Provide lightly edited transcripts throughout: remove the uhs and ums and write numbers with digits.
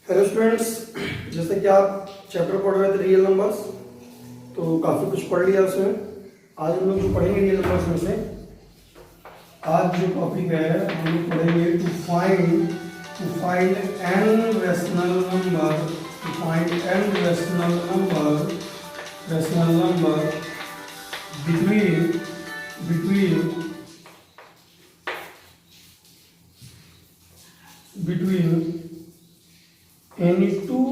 Hello students, जैसे कि आप चैप्टर पढ़ रहे थे रियल नंबर्स, तो काफ़ी कुछ पढ़ लिया उसमें। आज हम लोग जो पढ़ेंगे रियल नंबर्स में से आज जो टॉपिक है हम लोग पढ़ेंगे to find an rational number between any two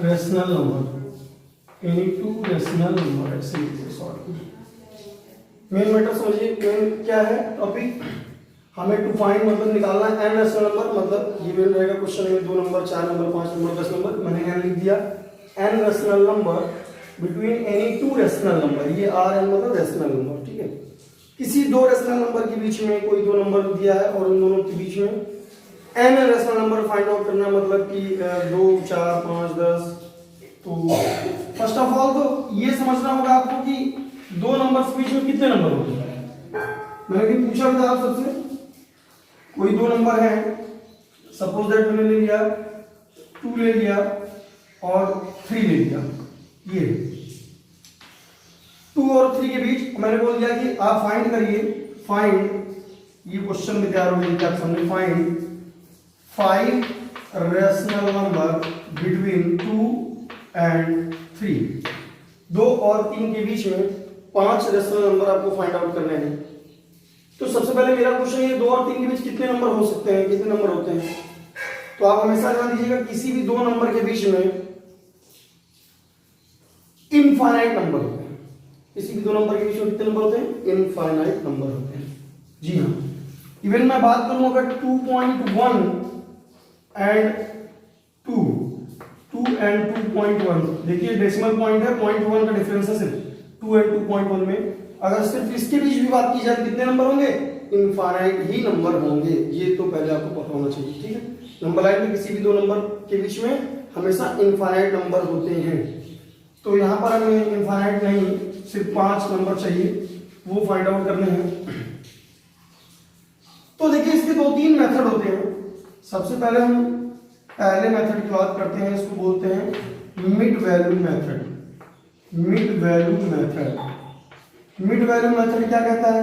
rational number ऐसे लिखिए शॉर्ट में। मेन मैटर समझिए, मेन क्या है टॉपिक, हमें टू फाइंड मतलब निकालना है एन रेशनल नंबर। मतलब ये मेन रहेगा क्वेश्चन में 2 नंबर 4 नंबर 5 नंबर 10 नंबर, मैंने एन लिख दिया। N rational number between any two rational number, ये आर एन मतलब रेशनल नंबर, ठीक है। किसी दो रेशनल नंबर के बीच में कोई दो नंबर दिया है और उन दोनों के बीच में N rational number find out करना, मतलब कि 2 4 5 10। तो फर्स्ट ऑफ ऑल तो ये समझना होगा आपको कि दो नंबर के बीच में कितने नंबर होते हैं। मैंने भी पूछा था आप सबसे, कोई दो नंबर है, सपोज दैट मैंने ले लिया 2 ले लिया और 3 ले लिया। ये 2 और 3 के बीच मैंने बोल दिया कि आप फाइंड करिए, ये क्वेश्चन में तैयार हो गया आप सामने, find 5 rational number between 2 and 3। 2 और 3 के बीच में 5 रेशनल नंबर आपको फाइंड आउट करने हैं। तो सबसे पहले मेरा क्वेश्चन ये 2 और 3 के बीच कितने नंबर हो सकते हैं, कितने नंबर होते हैं। तो आप हमेशा ध्यान दीजिएगा, किसी भी दो नंबर के बीच में इनफाइनाइट नंबर होते हैं। किसी भी दो नंबर के बीच में कितने नंबर होते हैं, इनफाइनाइट नंबर होते हैं। जी हाँ, इवन मैं बात करूं अगर 2.1 एंड 2 एंड 2.1, देखिए डेसिमल पॉइंट है, 0.1 का डिफरेंस है सिर्फ 2 एंड 2.1 में। अगर सिर्फ इसके बीच भी बात की जाए तो कितने नंबर होंगे, इनफाइनाइट ही नंबर होंगे। ये तो पहले आपको पता होना चाहिए, ठीक है। नंबर लाइन में किसी भी दो नंबर के बीच में हमेशा इनफाइनाइट नंबर होते हैं। तो यहाँ पर हमें इनफाइनाइट नहीं, सिर्फ 5 नंबर चाहिए, वो फाइंड आउट करने हैं। तो देखिए इसके 2-3 मेथड होते हैं। सबसे पहले हम पहले मेथड की बात करते हैं, इसको बोलते हैं mid value method. Mid value method क्या कहता है,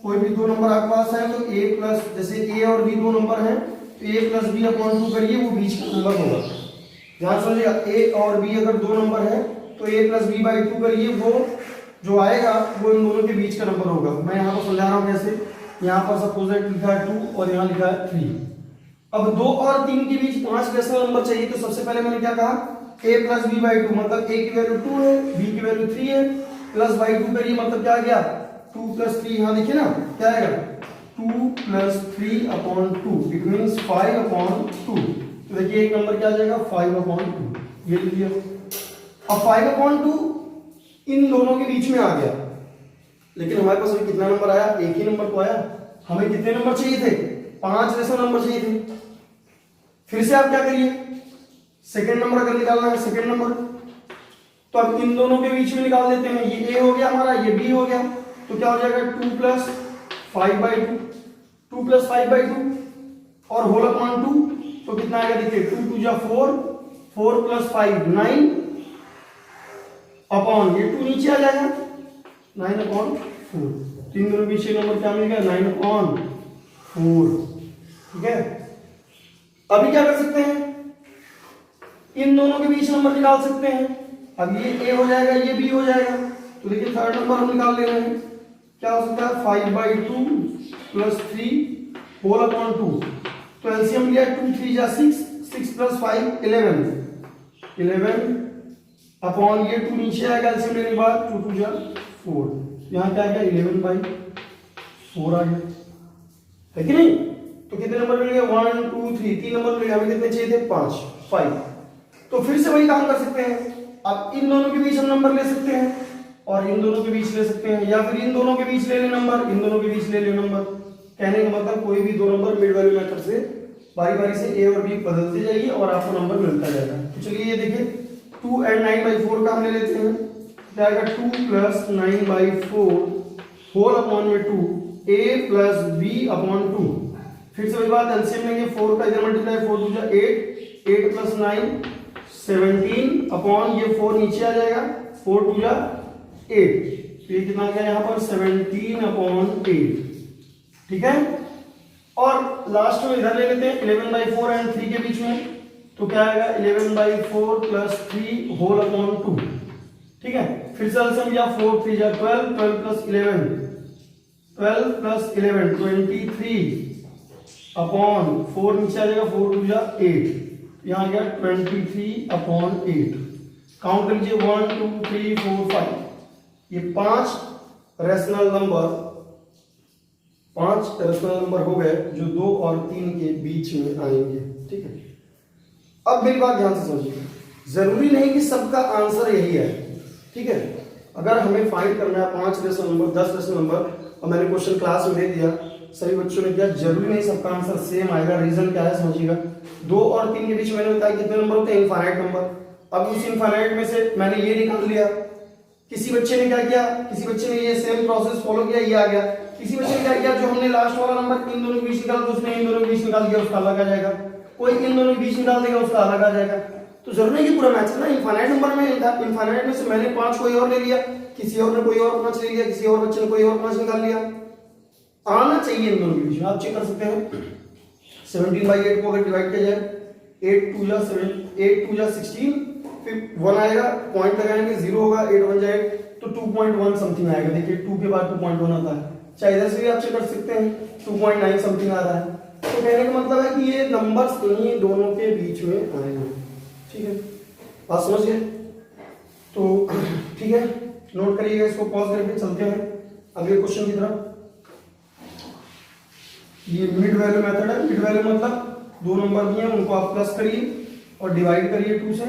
कोई भी दो नंबर आपके पास है तो a प्लस, जैसे a और b दो नंबर हैं तो a प्लस बी अपॉन 2 करिए, वो बीच का नंबर होगा। ध्यान समझिएगा, a और b अगर दो नंबर है तो a प्लस बी बाई 2 करिए, वो जो आएगा वो इन दोनों के बीच का नंबर होगा। मैं यहाँ पर समझा रहा हूँ कैसे। यहाँ पर सपोज लिखा है 2 और यहाँ लिखा है 3। अब 2 और 3 के बीच 5 रेशनल नंबर चाहिए। तो सबसे पहले मैंने क्या कहा, a प्लस बी बाई 2, मतलब a की वैल्यू 2 है, b की वैल्यू 3 है, प्लस बाई 2 करिए, मतलब क्या आ गया 2 प्लस 3। यहाँ देखिए ना क्या आएगा, 2 plus 3 upon 2, it means 5 upon 2। तो देखिए एक नंबर क्या आ जाएगा 5 अपॉन 2, ये लिख लिया। अब 5 अपॉन 2 इन दोनों के बीच में आ गया, लेकिन हमारे पास अभी कितना नंबर आया, एक ही नंबर तो आया। हमें कितने नंबर चाहिए थे, 5 रेशनल नंबर चाहिए थे। फिर से आप क्या करिए, सेकंड नंबर अगर निकालना है, सेकंड नंबर तो अब इन दोनों के बीच में निकाल देते हैं। ये a हो गया हमारा, ये b हो गया, तो क्या हो जाएगा 2 प्लस 5 बाई 2 प्लस 5 बाई 2 और होल अपॉन 2, तो कितना आएगा देखिए 2 2 जा 4, 4 प्लस 5 9 अपॉन ये 2 नीचे आ जाएगा 9 अपॉन 4। तीन दोनों बीच नंबर क्या मिल गया 9 अपॉन 4, ठीक है। अभी क्या कर सकते हैं, इन दोनों के बीच नंबर निकाल सकते हैं। अब ये a हो जाएगा, ये b हो जाएगा, तो देखिए थर्ड नंबर हम निकाल ले रहे हैं। क्या हो सकता है 5 बाई 2 प्लस 3 होल अपॉन 2, तो एलसीएम लिया 2 3 जा 6, 6 प्लस 5 11 अपॉन ये 2 नीचे आएगा, एलसीएम लेने के बाद 2 2 जा 4, यहाँ क्या आ गया 11 बाई 4 आ गया, है कि नहीं। तो कितने नंबर मिल गए 1 2 3, 3 नंबर मिल गए। हमें कितने चाहिए थे 5। तो फिर से वही काम कर सकते हैं। अब इन दोनों के बीच हम नंबर ले सकते हैं और इन दोनों के बीच ले सकते हैं, या फिर इन दोनों के बीच ले ले नंबर, इन दोनों के बीच ले ले नंबर। कहने का मतलब कोई भी दो नंबर मिड वैल्यू मेथड से बारी बारी से a और b बदलते जाइए और आपको नंबर मिलता जाएगा। तो चलिए ये देखिए 2 एंड 9 बाई 4 का हम ले लेते हैं, क्या आएगा 2 प्लस 9 बाई 4 होल अपॉन में 2 a प्लस b अपॉन 2, फिर से वही बात, एलसीएम लेंगे 4 का इधर मल्टीप्लाई, 4 2 जा 8, 8 प्लस 9 17 अपॉन ये 4 नीचे आ जाएगा, 4 2 जा 8, तो ये कितना आ गया यहाँ पर 17 अपॉन 8, ठीक है। और लास्ट में इधर ले लेते हैं 11/4 एंड 3 के बीच में, तो क्या आएगा 11/4 प्लस 3 होल अपॉन 2, ठीक है। फिर से एलसीएम लिया 4 3 जा 12, 12 प्लस 11 12 प्लस 11 23 अपॉन 4 नीचे आ जाएगा, 4 2 जा 8, यहाँ गया 23 अपॉन 8। काउंट कर लीजिए 1 2 3 4 5, ये 5 रैशनल नंबर हो गए जो 2 और 3 के बीच में आएंगे, ठीक है। अब मेरी बात ध्यान से समझिए, जरूरी नहीं कि सबका आंसर यही है, ठीक है। अगर हमें फाइंड करना है 5 रैशनल नंबर 10 रैशनल नंबर और मैंने क्वेश्चन क्लास में दे दिया, सभी बच्चों ने किया, जरूरी नहीं सबका आंसर सेम आएगा। रीजन क्या है समझिएगा, 2 और 3 के बीच मैंने बताया कितने नंबर होते हैं, इनफाइनाइट नंबर। अब उस इनफाइनाइट में से मैंने ये निकाल लिया, किसी बच्चे ने क्या किया, किसी बच्चे ने ये सेम प्रोसेस फॉलो किया, ये आ गया। किसी बच्चे ने क्या किया, जो हमने लास्ट वाला नंबर इन दोनों के बीच निकाला, तो उसने इन दोनों के बीच निकाल दिया, उसका अलग आ जाएगा। कोई इन दोनों के बीच निकाल देगा, उसका अलग आ जाएगा। तो जरूरी नहीं कि पूरा मैच ना इनफाइनाइट नंबर में, इनफाइनाइट में से मैंने 5 कोई और ले लिया, किसी और ने कोई और 5 ले लिया, किसी और बच्चे ने कोई और 5 निकाल लिया, आना चाहिए इन दोनों के बीच में। आप चेक कर सकते हैं 17/8 को अगर डिवाइड किया जाए, 8 2 जा 7, 8 2 जा 16, फिर 1 आएगा, पॉइंट लगाएंगे 0 होगा, 8 1 जाए तो 2.1 समथिंग आएगा। देखिए 2 के बाद 2.1 आता है, चाहे इधर से भी आप चेक कर सकते हैं 2.9 समथिंग आ रहा है। तो कहने का मतलब है कि ये नंबर्स इन्हीं दोनों के बीच में आएंगे, ठीक है। बात समझ गए? तो ठीक है, नोट करिएगा, इसको पॉज करके चलते हैं अगले क्वेश्चन की तरफ। ये मिड वैल्यू मेथड है। मिड वैल्यू मतलब 2 नंबर दिए हैं, उनको आप प्लस करिए और डिवाइड करिए 2 से।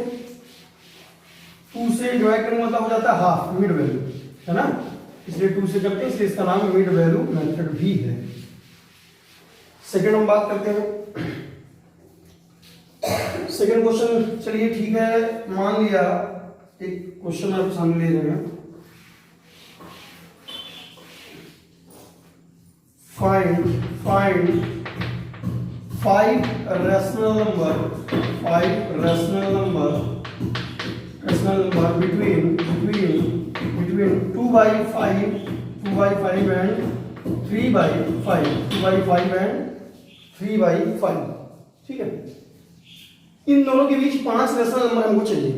2 से डिवाइड करने मतलब हो जाता है हाफ, मिड वैल्यू है ना, इसलिए 2 से करते हैं, इसलिए इसका नाम मिड वैल्यू मेथड भी है। सेकंड हम बात करते हैं, सेकंड क्वेश्चन। चलिए ठीक है, मान लिया एक क्वेश्चन आप सामने ले रहे हैं, find 5 rational number between 2/5 and 3/5, 2/5 and 3/5, ठीक है। इन दोनों के बीच 5 रैशनल नंबर हमको चाहिए।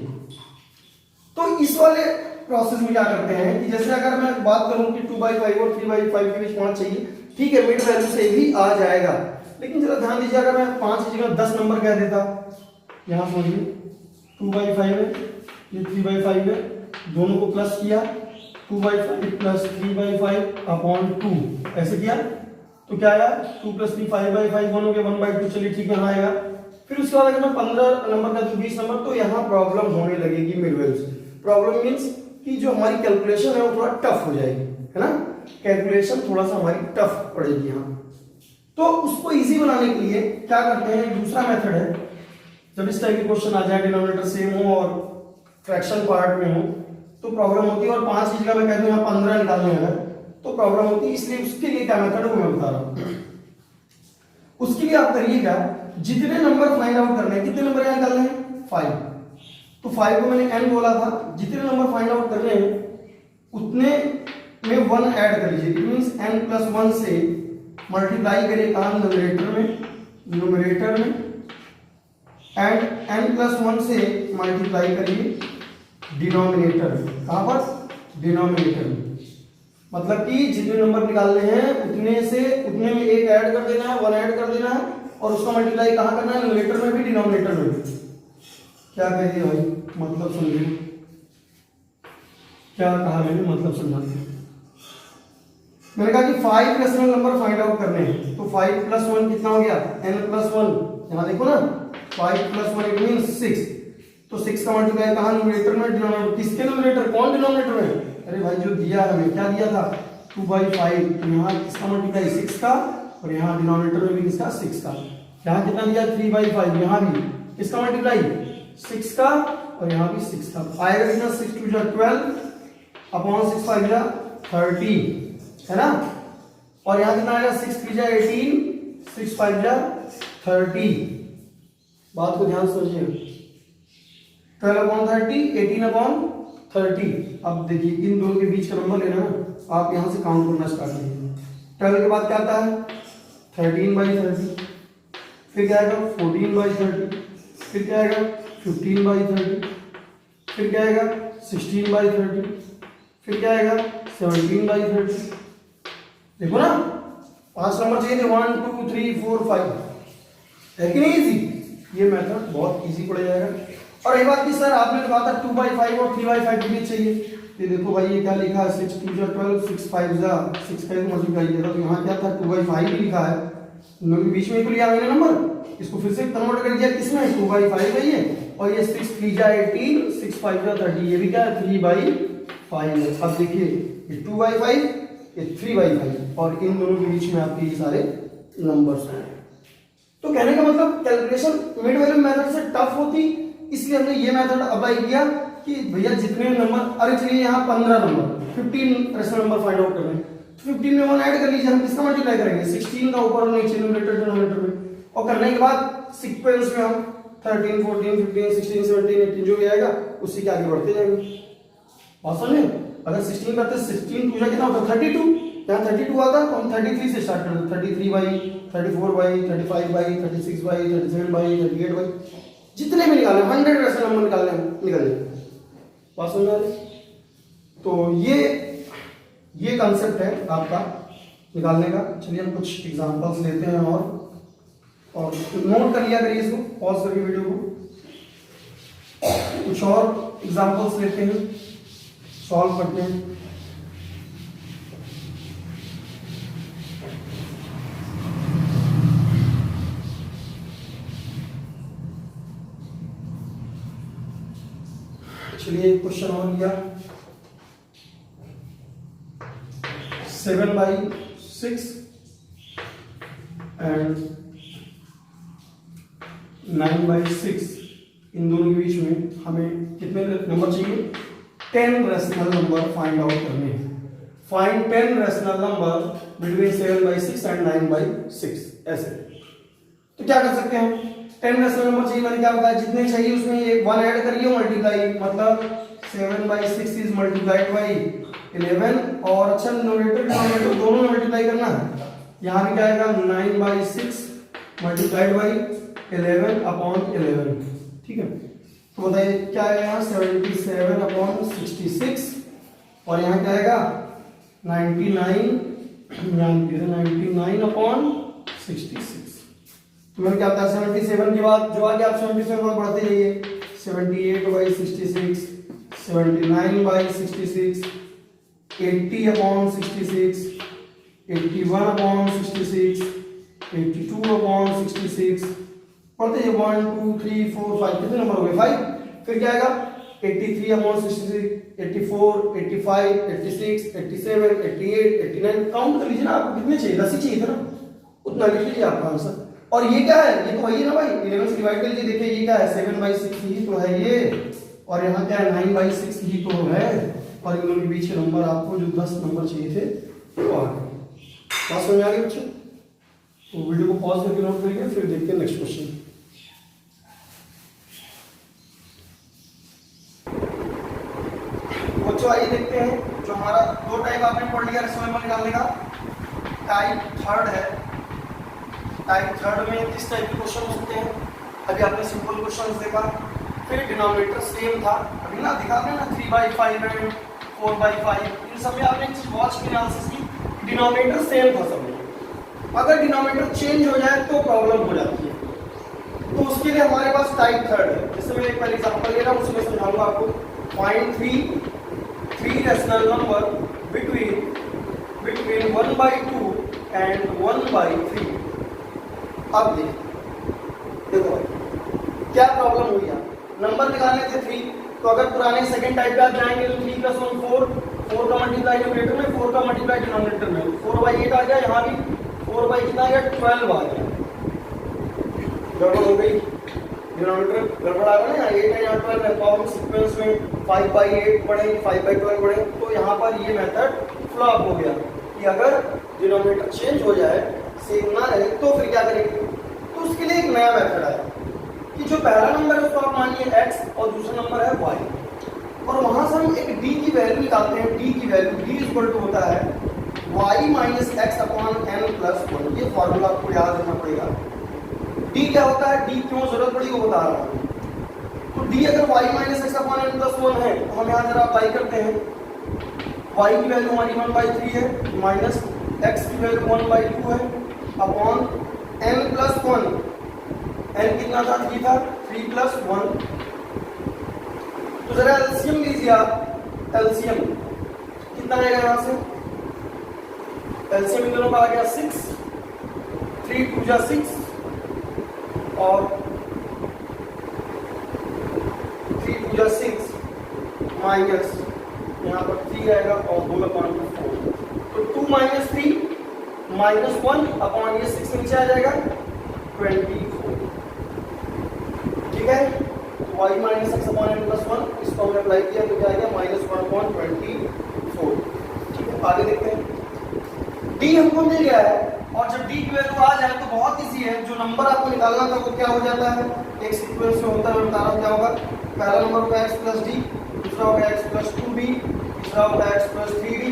तो इस वाले प्रोसेस में क्या करते हैं कि जैसे अगर मैं बात करूं कि 2/5 और 3/5 के बीच 5 चाहिए, ठीक है, मिड वैल्यू से भी आ जाएगा, लेकिन जरा ध्यान दीजिए, अगर मैं 5 की जगह 10 नंबर कह देता, यहां समझिए 2/5 है, ये 3/5 है, दोनों को प्लस किया, 2/5 प्लस 3/5 अपॉन 2, ऐसे किया तो क्या आया, 2 + 3 5/5, दोनों के 1/2, चलिए ठीक है, यहाँ आएगा। फिर उसके बाद अगर मैं 15 नंबर का 20 नंबर, तो यहाँ प्रॉब्लम होने लगेगी मिड वैल्यू से। प्रॉब्लम मीन्स कि जो हमारी कैलकुलेशन है वो थोड़ा टफ हो जाएगी, है ना, कैलकुलेशन थोड़ा सा हमारी टफ पड़ेगी यहाँ। तो उसको इजी बनाने के लिए क्या करते हैं, दूसरा मेथड है, जब इस टाइप के क्वेश्चन आ जाए, डिनोमिनेटर सेम हो और फ्रैक्शन पार्ट में हो, तो प्रॉब्लम होती है। और 5 की जगह मैं कहता हूँ यहाँ 15 निकालने अगर, तो प्रॉब्लम होती है। इसलिए उसके लिए क्या मेथड है वो मैं बता रहा हूँ। उसके लिए आप करिएगा, जितने नंबर फाइंड आउट करने हैं, कितने नंबर यहाँ निकालने हैं 5, तो 5 को मैंने n बोला था, जितने नंबर फाइंड आउट करने हैं उतने में 1 ऐड कर लीजिए। इट मींस n+1 से मल्टीप्लाई करिए कहाँ, न्यूमरेटर में, एंड n+1 से मल्टीप्लाई करिए डिनोमिनेटर में। कहाँ पर, डिनोमिनेटर में। मतलब कि जितने नंबर निकालने हैं उतने में 1 ऐड कर देना है, 1 ऐड कर देना है, और उसका मल्टीप्लाई कहाँ करना है, न्यूमरेटर में भी डिनोमिनेटर में भी। क्या कह दिया भाई, मतलब समझिए, क्या कहा मैंने, मतलब समझाते हैं। मैंने कहा कि 5 रैशनल नंबर फाइंड आउट करने हैं, तो 5 + 1 कितना हो गया, n+1। यहाँ देखो ना, 5 + 1 इट मींस 6, तो 6 का मल्टीप्लाई कहाँ, न्यूमरेटर में, डिनोमिनेटर। किसके न्यूमरेटर, कौन डिनोमिनेटर में, अरे भाई जो दिया हमें, क्या दिया था 2/5, तो यहाँ किसका मल्टीप्लाई 6 का, और यहाँ डिनोमिनेटर में भी किसका 6 का। यहाँ कितना दिया 3/5, यहाँ भी किसका मल्टीप्लाई 6 का, और यहाँ भी 6 का। आएगा कितना, 6 2 जा 12 अपॉन 6 5 जा 30, है ना। और यहाँ कितना आएगा, 6 3 जा 18, 6 5 जा 30, बात को ध्यान समझिए, 12/30 18/30। अब देखिए इन दोनों के बीच का नंबर लेना है, आप यहाँ से काउंट करना स्टार्ट कीजिए। 12 के बाद क्या आता है 13/30, फिर क्या आएगा 14/30, फिर क्या आएगा 15/30, फिर क्या आएगा 16/30, फिर क्या आएगा 17/30। देखो ना 5 नंबर चाहिए थे, 1 2 3 4 5, है कि नहीं इजी? ये मेथड बहुत इजी पड़ जाएगा। और एक बात की सर आपने कहा था 2/5 और 3/5 के बीच चाहिए, ये देखो भाई ये क्या लिखा है 6 2 जा 12, 6 5 जा 6 का मल्टीप्लाई किया था, तो यहाँ क्या था 2/5 भी लिखा है, दोनों के बीच में तो लिया मैंने नंबर, इसको फिर से कन्वर्ट कर दिया किसमें 2/5 है ये, और ये 6 3 जा 18, 6 5 जा 30, ये भी क्या है 3/5 है। अब देखिए ये 2/5 ये 3/5 और इन दोनों के बीच में आपके ये सारे नंबर्स हैं। तो कहने का मतलब कैलकुलेशन मिड वैल्यू मेथड से टफ होती, इसलिए हमने ये मेथड अप्लाई किया कि भैया जितने नंबर, अरे चलिए यहाँ 15 number 15 rational number find out करना है, तो 15 में 1 ऐड कर लीजिए, हम किसका मल्टीप्लाई करेंगे 16 का ऊपर और नीचे न्यूमरेटर डिनोमिनेटर में, और करने के बाद सीक्वेंस में हम 13 14 15 16 17 18 जो भी आएगा उसी के आगे बढ़ते जाएंगे। बात समझे? अगर 16 करते 16 पूजा कितना होता 32, यहाँ 32 आता तो हम 33 से स्टार्ट करते 33/, 34/, 35/, 36/, 37/, 38/, जितने भी निकाले 100 रेशनल नंबर निकालने निकल जाए। बात समझ आ रही? तो ये कंसेप्ट है आपका निकालने का। चलिए हम कुछ एग्जांपल्स लेते हैं और नोट कर लिया करिए इसको, पॉज करके वीडियो को, कुछ और एग्जांपल्स लेते हैं, सॉल्व करते हैं। चलिए क्वेश्चन और लिया 7/6 एंड 9/6, इन दोनों के बीच में हमें कितने नंबर चाहिए 10 रेशनल नंबर फाइंड आउट करने हैं। Find 10 rational number between 7/6 and 9/6, ऐसे। तो क्या कर सकते हैं, 10 रेशनल नंबर चाहिए, मैंने क्या बताया जितने चाहिए उसमें ये 1 ऐड करिए मल्टीप्लाई, मतलब 7/6 इज मल्टीप्लाइड बाई 11, और अच्छा न्यूमरेटर डिनोमिनेटर दोनों में मल्टीप्लाई करना है। यहाँ भी क्या आएगा 9/6 मल्टीप्लाइड बाई 11/11, ठीक है। तो बताइए क्या आएगा यहाँ 77/66, और यहाँ क्या आएगा 99/66। तो मैंने क्या बताया 77 के बाद जो आगे आप 77 पर बढ़ते जाइए, 78/66, 79/66, 80/66, 81/66, 82/66, पढ़ते हैं 1 2 3 4 5, कितने नंबर हो गए 5। फिर क्या आएगा 83/66, 84, 85, 86, 87, 88, 89, काउंट कर लीजिए ना, आपको कितने चाहिए 10 ही चाहिए था ना, उतना लिख लीजिए आपका आंसर। और ये क्या है, ये तो वही है ना भाई, 11 से डिवाइड कर लीजिए, देखिए ये क्या है 7/6 ही तो है ये, और यहाँ क्या है 9/6 ही तो है, और इन दोनों के बीच के नंबर आपको जो 10 नंबर चाहिए थे वो आ गए। बात समझ आ गई बच्चों? तो वीडियो को पॉज करके नोट करिए, फिर देखते हैं नेक्स्ट क्वेश्चन। बच्चों आइए देखते हैं, जो हमारा दो टाइप आपने पढ़ लिया रेशनल नंबर निकालने का। टाइप थर्ड है, टाइप थर्ड में किस टाइप के क्वेश्चन हो सकते हैं, अभी आपने सिंपल क्वेश्चन देखा, फिर डिनोमिनेटर सेम था, अभी ना दिखा आपने ना 3/5 एंड 4/5, इन सब में आपने वॉच की एनालिसिस की, डिनोमिनेटर सेम था सब में। अगर डिनोमिनेटर चेंज हो जाए तो प्रॉब्लम हो जाती है, तो उसके लिए हमारे पास टाइप थर्ड है। जैसे मैं एक बार एग्जांपल ले रहा हूँ, उसमें समझाऊंगा आपको। Find three rational number between 1/2 and 1/3। अब देखो क्या प्रॉब्लम हुई है, नंबर निकालने थे 3, तो अगर पुराने सेकंड टाइप पे आप जाएंगे तो 3 + 1 4 का मल्टीप्लाई न्यूमरेटर में, 4 का मल्टीप्लाई डिनोमिनेटर में, 4/8 आ गया, यहाँ भी 4/, कितना आ गया 12 आ गया, गड़बड़ हो गई, डिनोमिनेटर गड़बड़ आ गया ना, 8 है यहाँ 12 है, तो हम सीक्वेंस में 5/8 पढ़े, 5/12 पढ़े, तो यहाँ पर ये मेथड फ्लॉप हो गया कि अगर डिनोमिनेटर चेंज हो जाए सेम ना रहे तो फिर क्या करेंगे, तो उसके लिए एक नया मेथड है कि जो पहला नंबर है उसको आप मानिए x और दूसरा नंबर है y, और वहां से हम एक d की वैल्यू निकालते हैं। d की वैल्यू d इक्वल टू होता है y minus x upon n plus 1। ये फॉर्मूला आपको याद रखना पड़ेगा। d क्या होता है, d क्यों जरूरत पड़ी वो बता रहा हूँ। तो d अगर y minus x upon n plus 1 है तो हम यहाँ जरा अप्लाई करते हैं। y की वैल्यू हमारी 1/3 है, माइनस x की वैल्यू 1/2 है, अपॉन n प्लस 1। n कितना था, 3 था, 3 प्लस 1। तो जरा एलसीएम लीजिए आप। एलसीएम कितना आएगा यहाँ से, एलसीएम इन दोनों का आ गया 6, 3 2 जा 6 और 3 2 जा 6 माइनस यहाँ पर 3 आएगा और 2/4। तो 2 माइनस 3 माइनस 1 अपॉन ये 6 नीचे आ जाएगा 24। ठीक है, y minus x upon n plus 1 इसको हमने अप्लाई किया तो क्या आएगा -1/24। ठीक है, आगे देखते हैं। d हमको मिल गया है और जब d की वैल्यू आ जाए तो बहुत इजी है। जो नंबर आपको निकालना था वो क्या हो जाता है, एक सीक्वेंस में होता है। मैं बता रहा हूँ क्या होगा। पहला नंबर होगा x प्लस d, दूसरा होगा x प्लस 2b, तीसरा होगा x प्लस 3d।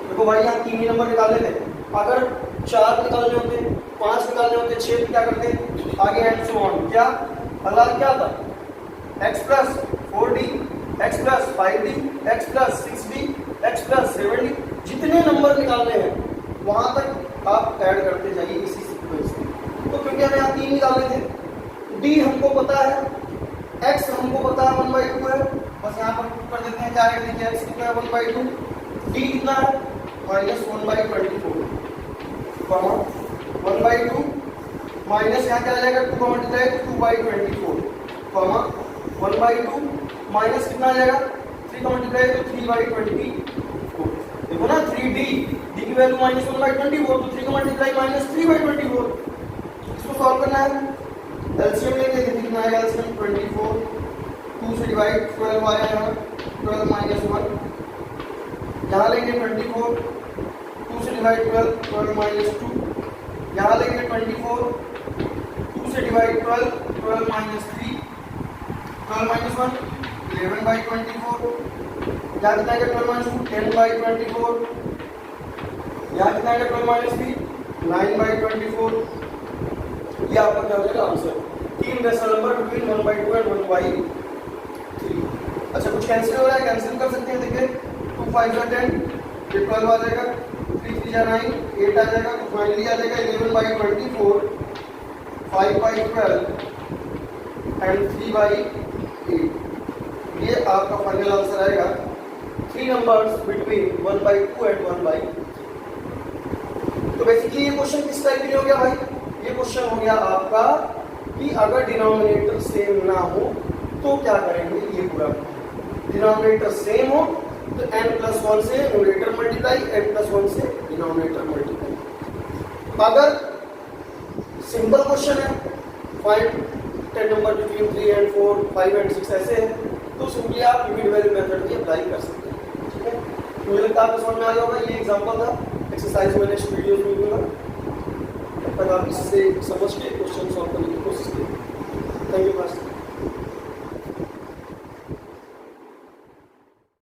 देखो भाई यहाँ 3 ही नंबर निकाले थे। अगर 4 निकालने होते, 5 निकालने होते, 6 क्या करते, आगे एंड सो ऑन। क्या अगला क्या था, x plus 4d, x plus 5d, x plus 6d, x plus 7d। जितने नंबर निकालने हैं वहां तक आप ऐड करते जाइए इसी सीक्वेंस में। तो क्योंकि हमें यहाँ 3 निकालने थे, d हमको पता है, x हमको पता है 1/2 है, बस यहाँ पर पुट कर देते हैं। क्या ऐड देखिए, x कितना है 1/2, d कितना है -1/24, 1/2 माइनस यहाँ क्या आ जाएगा 2 का मल्टीप्लाई 2/24, 1/2 माइनस कितना आ जाएगा 3 का मल्टीप्लाई तो 3/24। देखो ना 3d, d की वैल्यू -1/24, तो 3 का मल्टीप्लाई -3/24। इसको सॉल्व करना है, एलसीएम लेंगे तो कितना आएगा, एलसीएम 24, 2 से डिवाइड 12 आया यहाँ, 12 माइनस 1 यहाँ लेंगे 24, 2 से डिवाइड 12, 12 माइनस 2 यहाँ लेंगे 24, 2 से डिवाइड 12, 12 माइनस 3, 12 माइनस 1 11/24। यहाँ कितना आएगा 12 माइनस 2 10/24। यहाँ कितना आएगा 12 माइनस 3 9/24। ये आपका क्या हो जाएगा answer. 3 rational number between 1/2 and 1/3। अच्छा कुछ कैंसिल हो रहा है, कैंसिल कर सकते हैं। देखिए 2 5 जा 10, ये 12 आ जाएगा, 3 3 जा 9, 8 आ जाएगा, तो फाइनली आ जाएगा 11/24, 5/12 एंड 3/8। ये आपका फाइनल आंसर आएगा। 3 नंबर्स बिटवीन 1/2 एंड 1/3। तो बेसिकली ये क्वेश्चन किस टाइप के हो गया भाई, ये क्वेश्चन हो गया आपका कि अगर डिनोमिनेटर सेम ना हो तो क्या करेंगे। ये पूरा डिनोमिनेटर सेम हो तो n+1 से न्यूमरेटर मल्टीप्लाई, n+1 से डिनोमिनेटर मल्टीप्लाई। अगर सिंपल क्वेश्चन है, find 10 number between 3 and 4, 5 and 6 ऐसे है, तो सिंपली आप लिमिट वैल्यू मेथड भी अप्लाई कर सकते हैं। ठीक है, मुझे लगता है आपको समझ में आ गया होगा। ये एग्जांपल था, एक्सरसाइज में नेक्स्ट वीडियो में दूंगा। तब तक आप इससे समझ के क्वेश्चन सॉल्व करने की कोशिश करें। Thank you.